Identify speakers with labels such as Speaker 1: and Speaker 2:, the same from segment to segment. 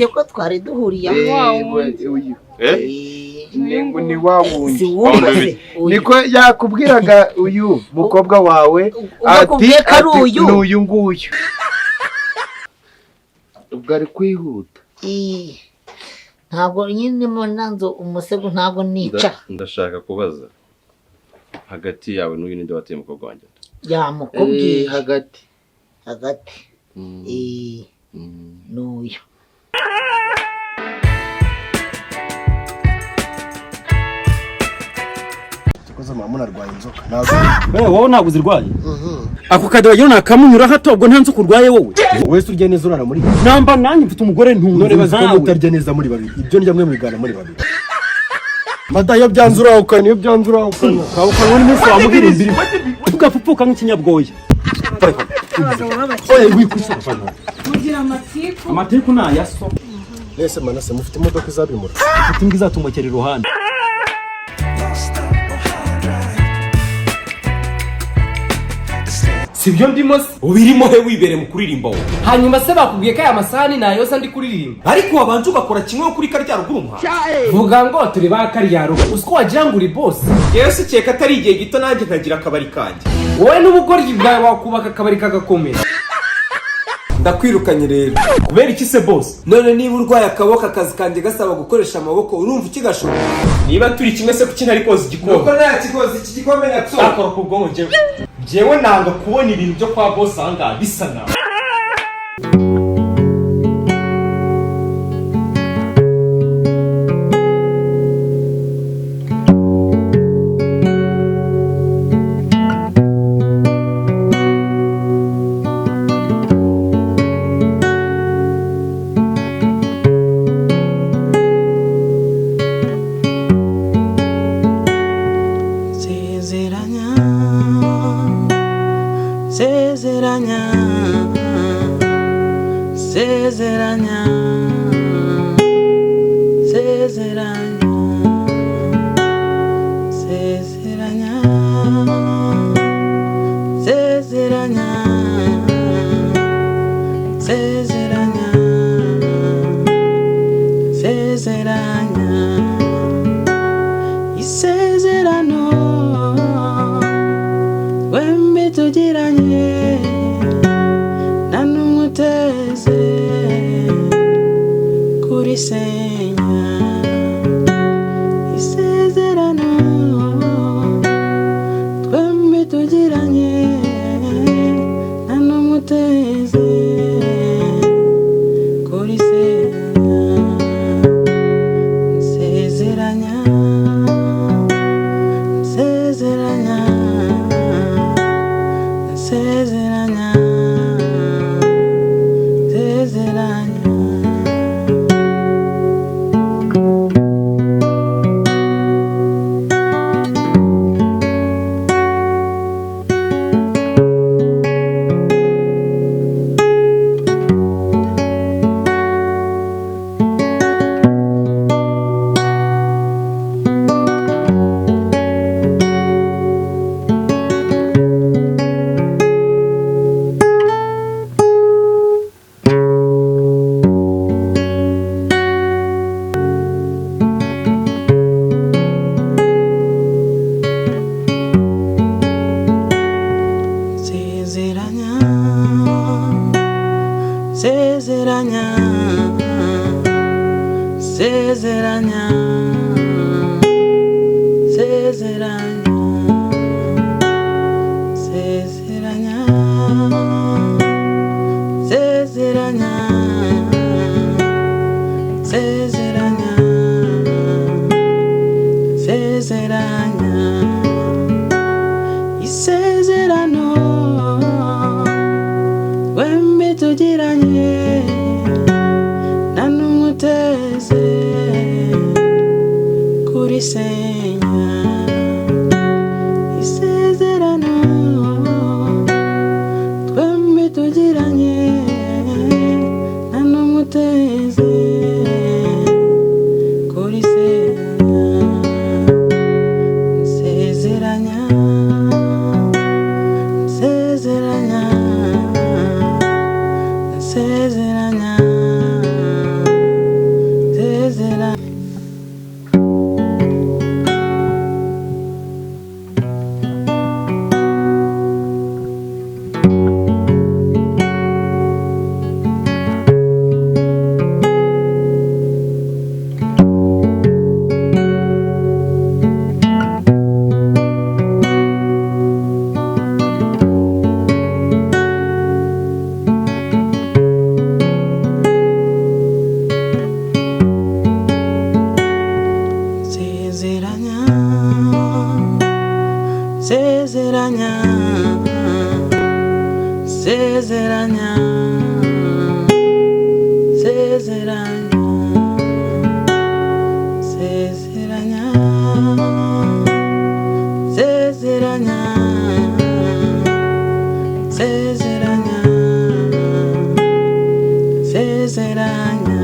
Speaker 1: njye ko twari duhuriye
Speaker 2: uyu ni wawundi niko yakubwiraga uyu mukobwa wawe ati n'uyu nguyu ubwo ari kwihuta
Speaker 1: ntabwo nyine nanzo umusego ntabwo nica.
Speaker 3: Ndashaka kubaza hagati yawe n'uyu ninde wateye umukobwa wanjye?
Speaker 1: Yamukubwiye
Speaker 2: hagati
Speaker 1: n'uyu.
Speaker 2: Koza mama narwaye inzoka.
Speaker 4: Wowe ntabwo uzirwaye? Ako kadewa yo nakamunyura hato ubwo nta nzoka urwaye wowe.
Speaker 2: Wese urya neza urara muri.
Speaker 4: Namba nanjye mfite umugore ntunze.
Speaker 2: None baziko utarya neza muri babiri. Ibyo ndya mwe mwigana muri babiri. Mada yo byanzura ukana iyo byanzura ukana.
Speaker 4: Kawukana ni mufu wamubwira imbiri. Tugapfuka nk'ikinyabwoya. Oye wikwisa fana.
Speaker 5: Mugira amatiku.
Speaker 4: Amatiku na yaso.
Speaker 2: Nese manase mufite imodoka izabimura.
Speaker 4: Mfite imbwa izatumokera iruhande.
Speaker 6: Sibyo ndimo ubirimo he wibere mu kuririmba wo. Hanyuma se bakubwiye ko aya masahani nayo sa ndi kuririmba. Ariko wabanje ugakora kimwe kuri karya ruguru mwa. Vuga ngo turi ba karya ruguru. Usko wagira ngo uri boss. Yesu cyeka atari igihe gito nanjye nkagira akabari kanje. Wowe n'ubugoryi bwawe wakubaka akabari kagakomera. Ndakwirukanye rero. Kubera iki se boss? None niba urwaye akaboko akazi kanje gasaba gukoresha amaboko urumva ukigashobora. Niba turi kimwe se kuki ntari koza igikombe. Nuko nta kigozi iki gikombe natso. Akora ku bwonko jewe nanga kubona ibintu byo kwa boss anga bisa nawe.
Speaker 5: sezeranya sezeranya sezeranya sezeranya sezeranya sezeranya sezeranya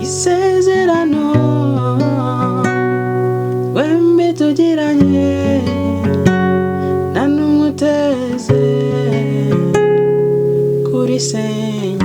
Speaker 5: isezerano wembe tugiranye nanumuteze kuri senya